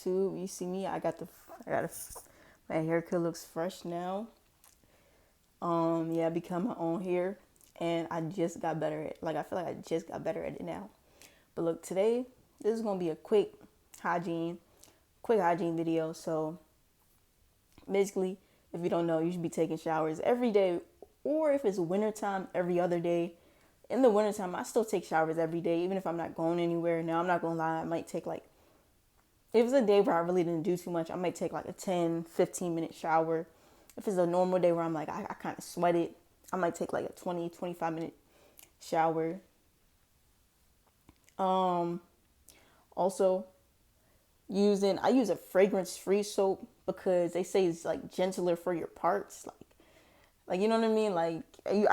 YouTube. You see me, my haircut looks fresh now. Yeah, I become my own hair, and I just got better at, like, I feel like I just got better at it now. But look, today, this is going to be a hygiene, quick hygiene video. So basically, if you don't know, you should be taking showers every day, or if it's wintertime, every other day. In the wintertime, I still take showers every day, even if I'm not going anywhere. Now, I'm not going to lie, I might take like, if it's a day where I really didn't do too much, I might take like a 10-15 minute shower. If it's a normal day where I'm like, I kind of sweat it, I might take like a 20-25 minute shower. Also, I use a fragrance free soap because they say it's like gentler for your parts. Like you know what I mean? Like you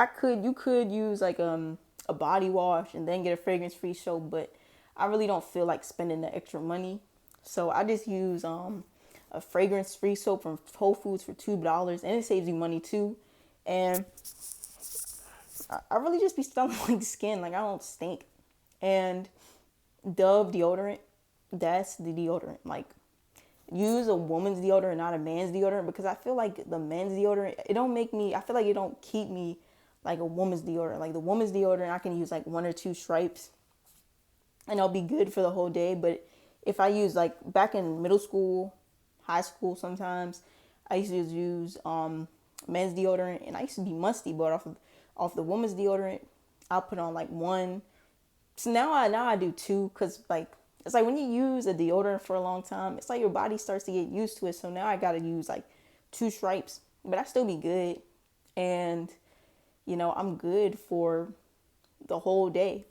could use like a body wash and then get a fragrance free soap, but I really don't feel like spending the extra money. So I just use a fragrance free soap from Whole Foods for $2, and it saves you money too. And I really just be smelling like skin, like I don't stink. And Dove deodorant, that's the deodorant. Like, use a woman's deodorant, not a man's deodorant, because I feel like the men's deodorant, I feel like it don't keep me like a woman's deodorant. Like the woman's deodorant, I can use like 1 or 2 stripes and I'll be good for the whole day. But if I use, like, back in middle school, high school sometimes, I used to use men's deodorant, and I used to be musty, but off the woman's deodorant, I'll put on like one. So now I do two, because like, it's like when you use a deodorant for a long time, it's like your body starts to get used to it. So now I gotta use like 2 stripes, but I still be good. And I'm good for the whole day.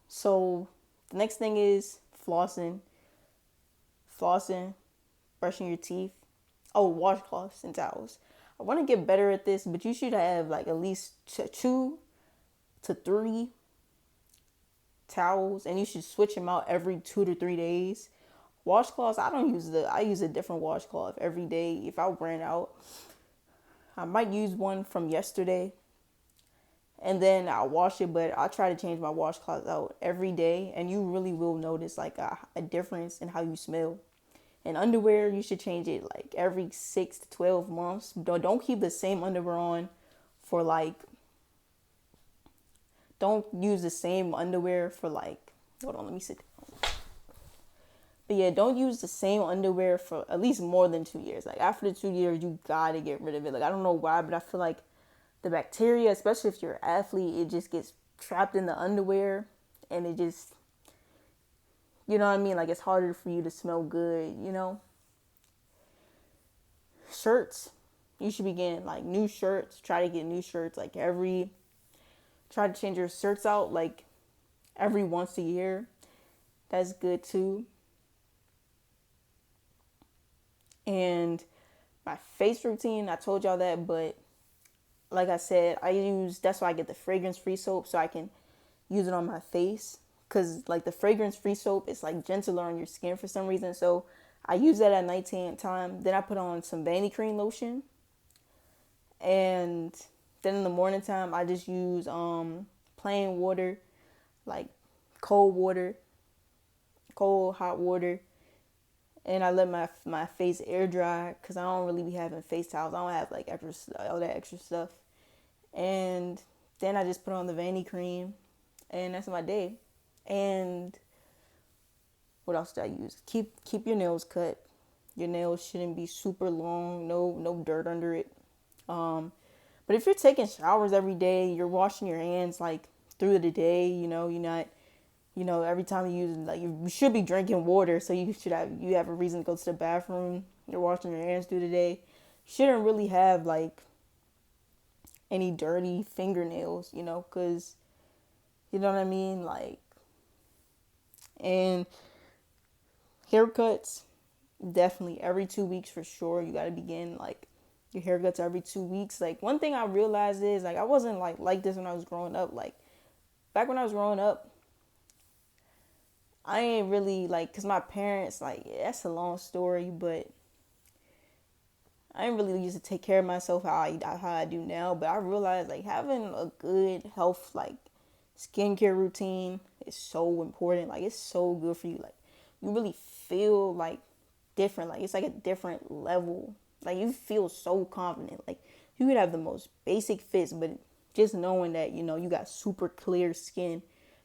So the next thing is flossing, brushing your teeth. Oh, washcloths and towels. I want to get better at this, but you should have like at least 2 to 3 towels, and you should switch them out every 2 to 3 days. Washcloths, I use a different washcloth every day. If I ran out, I might use one from yesterday, and then I'll wash it, but I try to change my washcloth out every day, and you really will notice like a difference in how you smell. And underwear, you should change it like every 6 to 12 months. Don't keep the same underwear on for like, don't use the same underwear for like, hold on, let me sit down. But yeah, don't use the same underwear for at least more than 2 years. Like, after the 2 years, you gotta get rid of it. Like, I don't know why, but I feel like the bacteria, especially if you're an athlete, it just gets trapped in the underwear, and it just, you know what I mean? Like, it's harder for you to smell good. Shirts, you should be getting like new shirts. Try to get new shirts like try to change your shirts out like every once a year. That's good too. And my face routine, I told y'all that, but like I said, that's why I get the fragrance free soap, so I can use it on my face. Because like the fragrance free soap is like gentler on your skin for some reason. So I use that at nighttime. Then I put on some vanity cream lotion. And then in the morning time, I just use plain water, like cold, hot water. And I let my face air dry, because I don't really be having face towels. I don't have like all that extra stuff. And then I just put on the vanity cream, and that's my day. And what else did I use? Keep your nails cut. Your nails shouldn't be super long. No dirt under it. But if you're taking showers every day, you're washing your hands like through the day. You're not. Every time you use, like, you should be drinking water, so you have a reason to go to the bathroom. You're washing your hands through the day. You shouldn't really have like any dirty fingernails, because you know what I mean, like. And haircuts, definitely every 2 weeks for sure. You gotta begin like your haircuts every 2 weeks. Like, one thing I realized is, like, I wasn't like this when I was growing up. Like, back when I was growing up, I ain't really like, cause my parents, like, that's a long story, but I ain't really used to take care of myself how I do now. But I realized, like, having a good health, like, skincare routine is so important. Like, it's so good for you. Like, you really feel like different. Like it's like a different level. Like you feel so confident. Like you could have the most basic fits, but just knowing that, you know, you got super clear skin,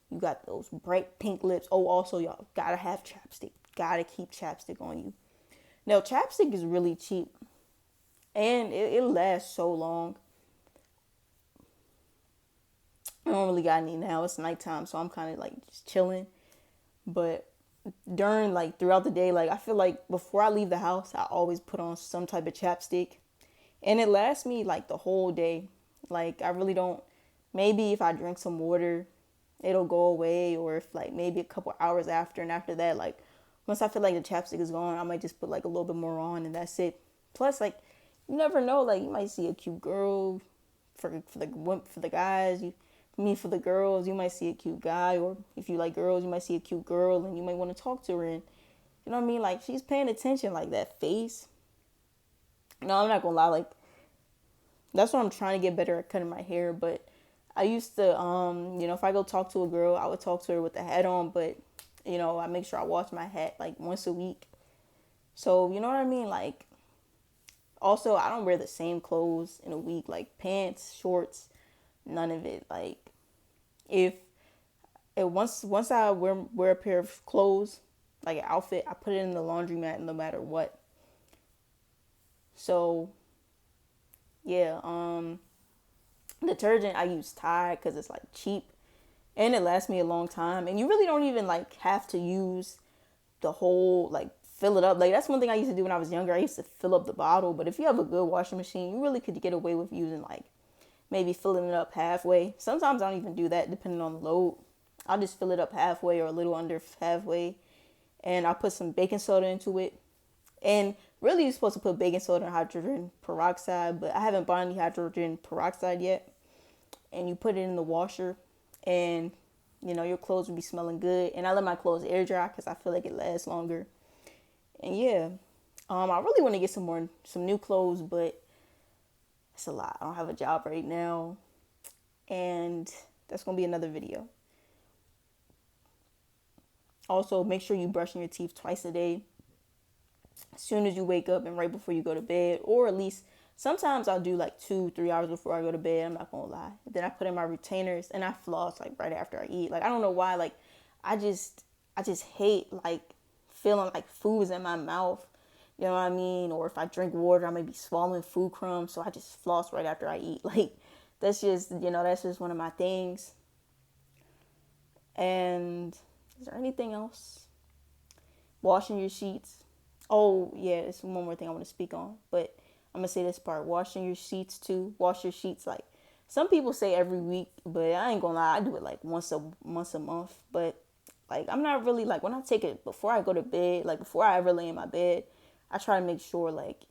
you got those bright pink lips. Oh, also y'all gotta have chapstick. Gotta keep chapstick on you. Now chapstick is really cheap and it lasts so long. I don't really got any now. It's nighttime, so I'm kind of like just chilling. But during like throughout the day, like I feel like before I leave the house, I always put on some type of chapstick, and it lasts me like the whole day. Like I really don't. Maybe if I drink some water, it'll go away, or if like maybe a couple hours after, and after that, like once I feel like the chapstick is gone, I might just put like a little bit more on, and that's it. Plus, like you never know, like you might see a cute girl for the guys. For the girls, you might see a cute guy, or if you like girls, you might see a cute girl, and you might want to talk to her, and you know what I mean, like she's paying attention, like that face. No, I'm not gonna lie, like that's what I'm trying to get better at cutting my hair. But I used to, if I go talk to a girl, I would talk to her with the hat on, but I make sure I wash my hat like once a week. So you know what I mean, like also I don't wear the same clothes in a week, like pants, shorts, none of it. Like if once I wear a pair of clothes, like an outfit, I put it in the laundromat no matter what. So yeah, detergent I use Tide because it's like cheap and it lasts me a long time. And you really don't even like have to use the whole like fill it up. Like that's one thing I used to do when I was younger. I used to fill up the bottle. But if you have a good washing machine, you really could get away with using like maybe filling it up halfway. Sometimes I don't even do that depending on the load. I'll just fill it up halfway or a little under halfway. And I'll put some baking soda into it. And really you're supposed to put baking soda and hydrogen peroxide, but I haven't bought any hydrogen peroxide yet. And you put it in the washer and your clothes will be smelling good. And I let my clothes air dry because I feel like it lasts longer. And yeah, I really want to get some new clothes, but it's a lot. I don't have a job right now. And that's going to be another video. Also, make sure you brushing your teeth twice a day. As soon as you wake up and right before you go to bed, or at least sometimes I'll do like 2-3 hours before I go to bed. I'm not gonna lie. Then I put in my retainers and I floss like right after I eat. Like I don't know why. Like I just hate like feeling like food is in my mouth. You know what I mean? Or if I drink water, I may be swallowing food crumbs. So I just floss right after I eat. Like that's just one of my things. And is there anything else? Washing your sheets. Oh, yeah, it's one more thing I want to speak on. But I'm going to say this part. Washing your sheets, too. Wash your sheets, like, some people say every week. But I ain't going to lie. I do it, like, once a month. But, like, I'm not really, like, when I take it before I go to bed, like, before I ever lay in my bed, I try to make sure, like,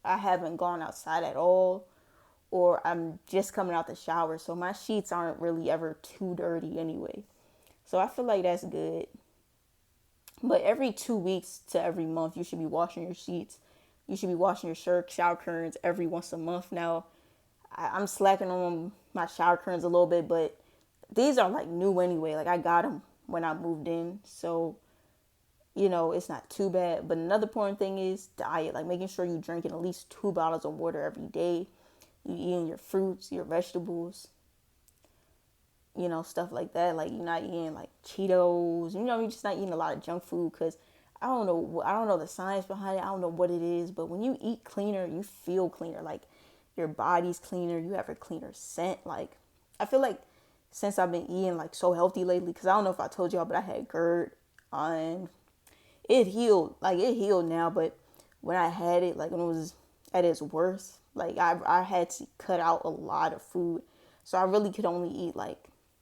I haven't gone outside at all. Or I'm just coming out the shower. So my sheets aren't really ever too dirty anyway. So I feel like that's good. But every 2 weeks to every month, you should be washing your sheets. You should be washing your shower curtains every once a month. Now, I'm slacking on my shower curtains a little bit, but these are like new anyway. Like I got them when I moved in. So, it's not too bad. But another important thing is diet. Like making sure you're drinking at least 2 bottles of water every day. You eating your fruits, your vegetables. Stuff like that. Like you're not eating like Cheetos. You're just not eating a lot of junk food because I don't know the science behind it. I don't know what it is, but when you eat cleaner, you feel cleaner. Like your body's cleaner. You have a cleaner scent. Like I feel like since I've been eating like so healthy lately, because I don't know if I told y'all, but I had GERD and it healed. Like it healed now, but when I had it, like when it was at its worst, like I had to cut out a lot of food. So I really could only eat like,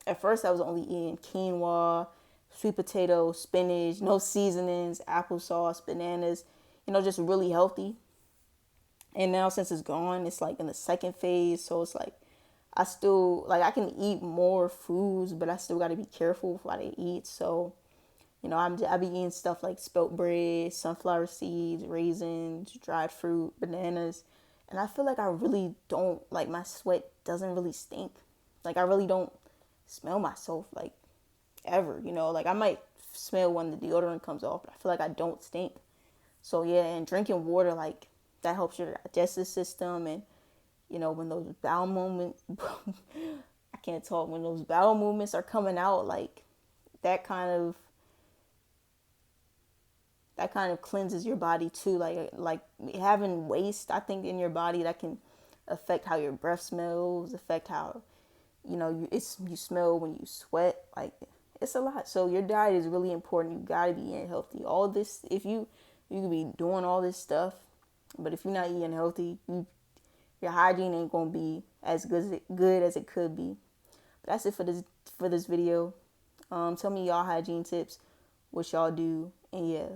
at first I was only eating quinoa, sweet potato, spinach, no seasonings, applesauce, bananas, just really healthy. And now since it's gone, it's like in the second phase. So it's like, I still, like I can eat more foods, but I still got to be careful with what I eat. So, I be eating stuff like spelt bread, sunflower seeds, raisins, dried fruit, bananas. And I feel like I really don't, like my sweat doesn't really stink. Like I really don't smell myself like ever, like I might smell when the deodorant comes off, but I feel like I don't stink. So yeah, and drinking water, like, that helps your digestive system. And when those bowel movements, I can't talk, when those bowel movements are coming out, like, that kind of cleanses your body too. Like having waste, I think, in your body, that can affect how your breath smells, affect how you smell when you sweat. Like, it's a lot. So your diet is really important. You gotta be eating healthy. All this, if you could be doing all this stuff, but if you're not eating healthy, your hygiene ain't gonna be as good as it could be. But that's it for this video. Tell me y'all hygiene tips, what y'all do, and yeah.